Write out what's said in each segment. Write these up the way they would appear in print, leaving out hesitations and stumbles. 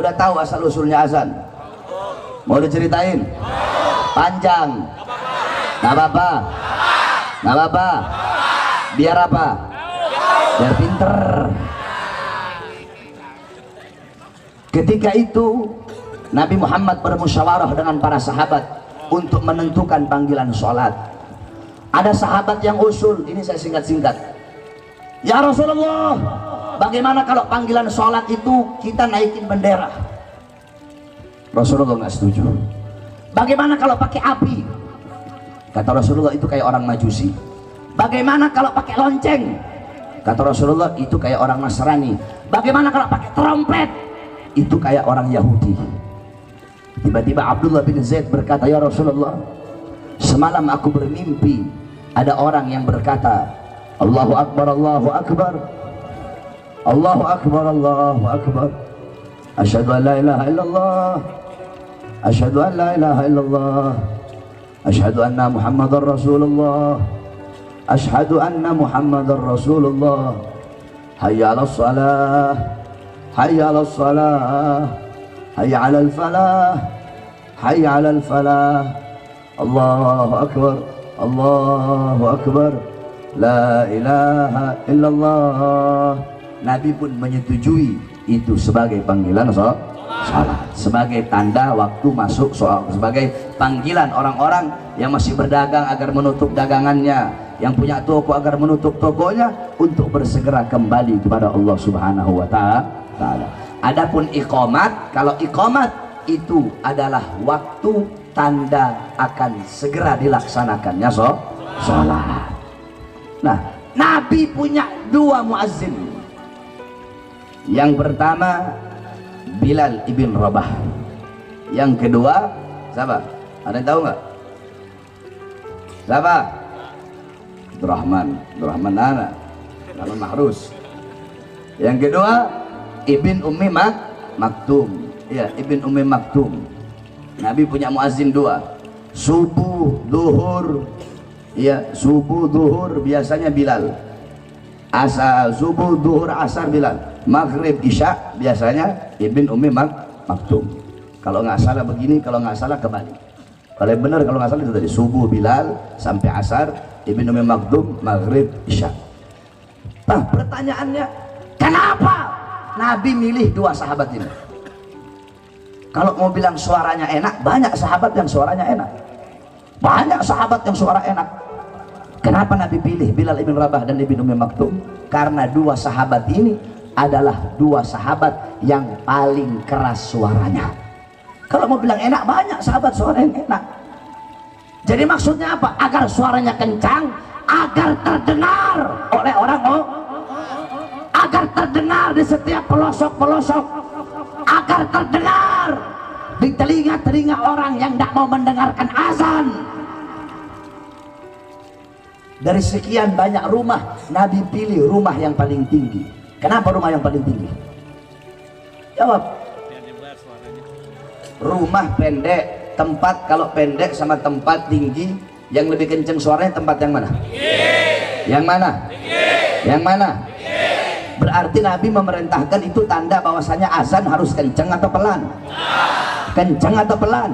Udah tahu asal usulnya azan? Mau diceritain? Panjang? Nggak apa-apa? Nggak apa-apa? Biar apa? Biar pinter. Ketika itu Nabi Muhammad bermusyawarah dengan para sahabat untuk menentukan panggilan sholat. Ada sahabat yang usul, ini saya singkat-singkat. Ya Rasulullah, bagaimana kalau panggilan sholat itu kita naikin bendera? Rasulullah nggak setuju. Bagaimana kalau pakai api? Kata Rasulullah, itu kayak orang Majusi. Bagaimana kalau pakai lonceng? Kata Rasulullah, itu kayak orang Nasrani. Bagaimana kalau pakai trompet? Itu kayak orang Yahudi. Tiba-tiba Abdullah bin Zaid berkata, ya Rasulullah, semalam aku bermimpi ada orang yang berkata, Allahu Akbar, Allahu Akbar, Allahu Akbar, Allahu Akbar, asyhadu an la ilaha illallah, asyhadu an la ilaha illallah, asyhadu anna Muhammadar Rasulullah, asyhadu anna Muhammadar Rasulullah, hayya 'alas shalah, hayya 'alas shalah, hayya 'alal falah, hayya 'alal falah, Allahu Akbar, Allahu Akbar, la ilaha illallah. Nabi pun menyetujui itu sebagai panggilan salat, sebagai tanda waktu masuk soal, sebagai panggilan orang-orang yang masih berdagang agar menutup dagangannya, yang punya toko agar menutup tokonya, untuk bersegera kembali kepada Allah Subhanahu wa ta'ala. Adapun iqamat, kalau iqamat itu adalah waktu tanda akan segera dilaksanakannya sholat. Nah, Nabi punya dua muazzin. Yang pertama Bilal ibn Rabah, yang kedua siapa? Ada yang tahu nggak? Siapa? Abdurrahman Nana, nama Mahrus. Yang kedua Ibn Ummi Maktum. Ya, Ibn Ummi Maktum. Nabi punya muazzin dua, subuh, duhur. Ya, subuh, duhur biasanya Bilal. Asar, subuh, duhur, asar Bilal. Maghrib, isya biasanya Ibn Ummi Maktum. Kalau nggak salah begini, kalau nggak salah kembali. Kalau benar, kalau nggak salah itu tadi, subuh Bilal sampai asar, Ibn Ummi Maktum, maghrib, isya. Nah, pertanyaannya, kenapa Nabi milih dua sahabat ini? Kalau mau bilang suaranya enak, banyak sahabat yang suaranya enak. Banyak sahabat yang suara enak. Kenapa Nabi pilih Bilal ibn Rabah dan Ibn Ummi Maktum? Karena dua sahabat ini adalah dua sahabat yang paling keras suaranya. Kalau mau bilang enak, banyak sahabat suara yang enak. Jadi maksudnya apa? Agar suaranya kencang, agar terdengar oleh orang, agar terdengar di setiap pelosok-pelosok, agar terdengar di telinga-telinga orang yang tidak mau mendengarkan azan. Dari sekian banyak rumah, Nabi pilih rumah yang paling tinggi. Kenapa rumah yang paling tinggi? Jawab. Rumah pendek, tempat kalau pendek sama tempat tinggi, yang lebih kenceng suaranya tempat yang mana? Yang mana? Yang mana? Berarti Nabi memerintahkan itu tanda bahwasanya azan harus kenceng atau pelan? Kenceng atau pelan?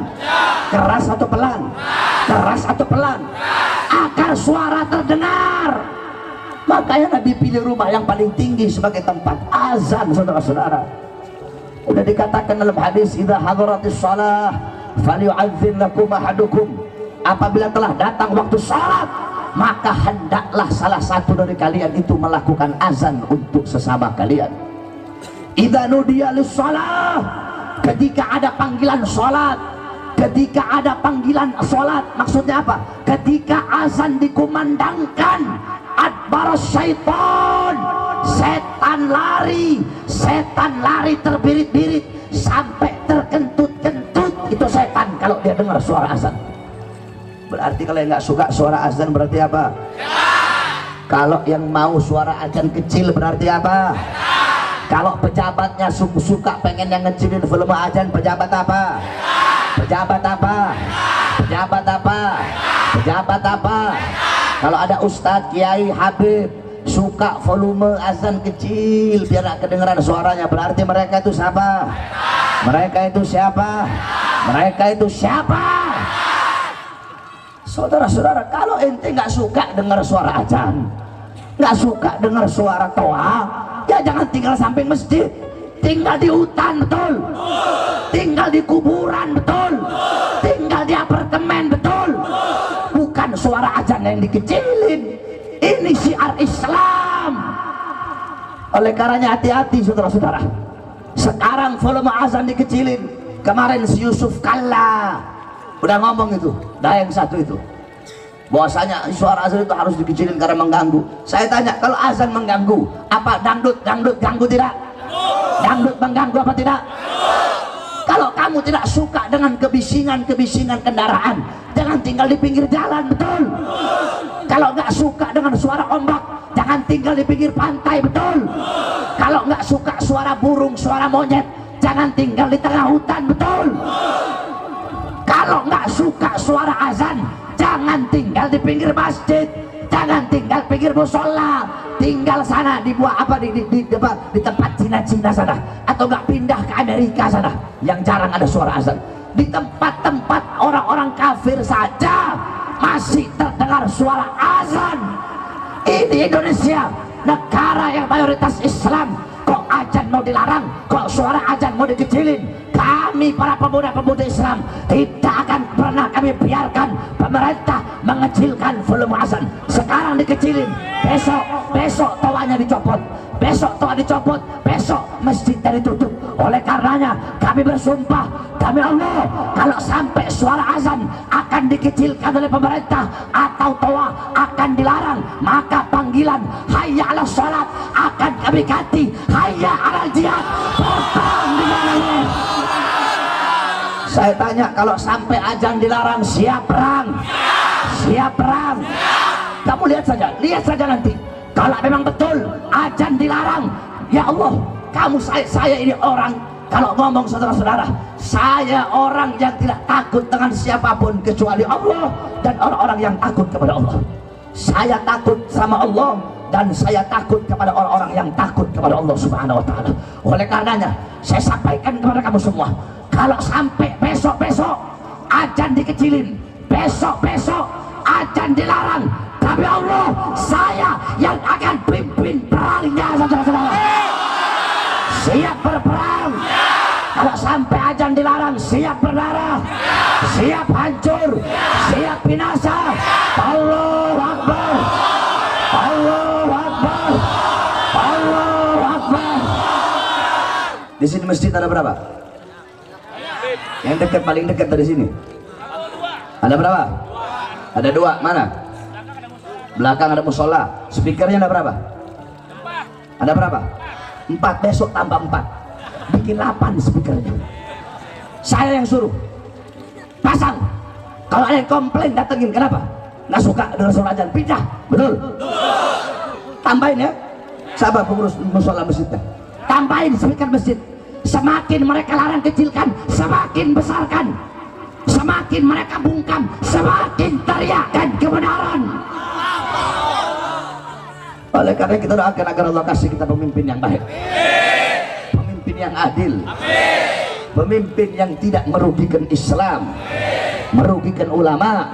Keras atau pelan? Keras atau pelan? Agar suara terdengar. Makanya Nabi pilih rumah yang paling tinggi sebagai tempat azan, saudara-saudara. Sudah dikatakan dalam hadis, idza hadaratis shalah falyu'adzin lakum ahadukum. Apabila telah datang waktu salat, maka hendaklah salah satu dari kalian itu melakukan azan untuk sesama kalian. Idza nudiya lis-shalah, ketika ada panggilan salat, ketika ada panggilan salat, maksudnya apa? Ketika azan dikumandangkan, adbaras syaitan, setan lari terbirit-birit sampai terkentut-kentut. Itu setan kalau dia dengar suara azan. Berarti kalau yang nggak suka suara azan berarti apa? Kalau yang mau suara azan kecil berarti apa? Kalau pejabatnya suka pengen yang ngecilin volume azan, pejabat apa? Pejabat apa? Pejabat apa? Pejabat apa? Kalau ada ustadz, kiai, habib suka volume azan kecil biar gak kedengeran suaranya, berarti mereka itu siapa? Mereka itu siapa? Mereka itu siapa? Saudara-saudara, kalau ente nggak suka dengar suara azan, nggak suka dengar suara toa, ya jangan tinggal samping masjid. Tinggal di hutan, betul. Tinggal di kuburan, betul. Tinggal di apartemen, betul. Bukan suara azan yang dikecilin. Ini syiar Islam. Oleh karenanya hati-hati saudara-saudara. Sekarang volume azan dikecilin. Kemarin si Yusuf Kalla udah ngomong itu, dah yang satu itu, bahwasanya suara azan itu harus dikecilin karena mengganggu. Saya tanya, kalau azan mengganggu, apa dangdut ganggu tidak? Dangdut mengganggu apa tidak? Kalau kamu tidak suka dengan kebisingan kendaraan, jangan tinggal di pinggir jalan, betul. Kalau nggak suka dengan suara ombak, jangan tinggal di pinggir pantai, betul. Kalau nggak suka suara burung, suara monyet, jangan tinggal di tengah hutan, betul. Kalau nggak suka suara azan, jangan tinggal di pinggir masjid, jangan tinggal pinggir musola, tinggal sana di buah apa di tempat Cina sana, atau nggak pindah ke Amerika sana yang jarang ada suara azan. Di tempat-tempat orang-orang kafir saja masih terdengar suara azan. Ini Indonesia, negara yang mayoritas Islam, kok azan mau dilarang, kok suara azan mau dikecilin. Kami para pemuda-pemudi Islam tidak akan pernah kami biarkan pemerintah mengecilkan volume azan. Sekarang dikecilin, besok toanya dicopot, besok toa dicopot, besok masjidnya ditutup. Oleh karenanya kami bersumpah demi Allah, kalau sampai suara azan akan dikecilkan oleh pemerintah atau toa akan dilarang, maka panggilan hayya 'alas sholat akan kami ganti hayya 'alal jihad. Berperang di mana? Saya tanya, kalau sampai azan dilarang, siap perang? Siap perang? Kamu lihat saja nanti. Kalau memang betul azan dilarang, ya Allah, saya ini orang, kalau ngomong saudara-saudara, saya orang yang tidak takut dengan siapapun kecuali Allah dan orang-orang yang takut kepada Allah. Saya takut sama Allah dan saya takut kepada orang-orang yang takut kepada Allah Subhanahu wa Ta'ala. Oleh karenanya saya sampaikan kepada kamu semua, kalau sampai besok-besok azan dikecilin, besok-besok azan dilarang, tapi Allah saya yang akan pimpin perangnya, saudara-saudara. Siap berperang. Kalau sampai azan dilarang, siap berdarah, siap hancur, siap binasa. Allahu Akbar, Allahu Akbar, Allahu Akbar. Di sini masjid ada berapa? Yang dekat, paling dekat dari sini ada berapa? Ada dua. Mana? Belakang ada musola. Speakernya ada berapa? Ada berapa? 4. Besok tambah 4, bikin 8 speakernya. Saya yang suruh pasang. Kalau ada yang komplain, datengin. Kenapa? Nggak suka dengan suara azan, pindah. Betul? Tambahin ya, sabar pengurus musola masjidnya, tambahin speaker masjid. Semakin mereka larang kecilkan, semakin besarkan. Semakin mereka bungkam, semakin teriakkan kebenaran. Oleh karena kita doakan agar Allah kasih kita pemimpin yang baik, pemimpin yang adil, pemimpin yang tidak merugikan Islam, merugikan ulama,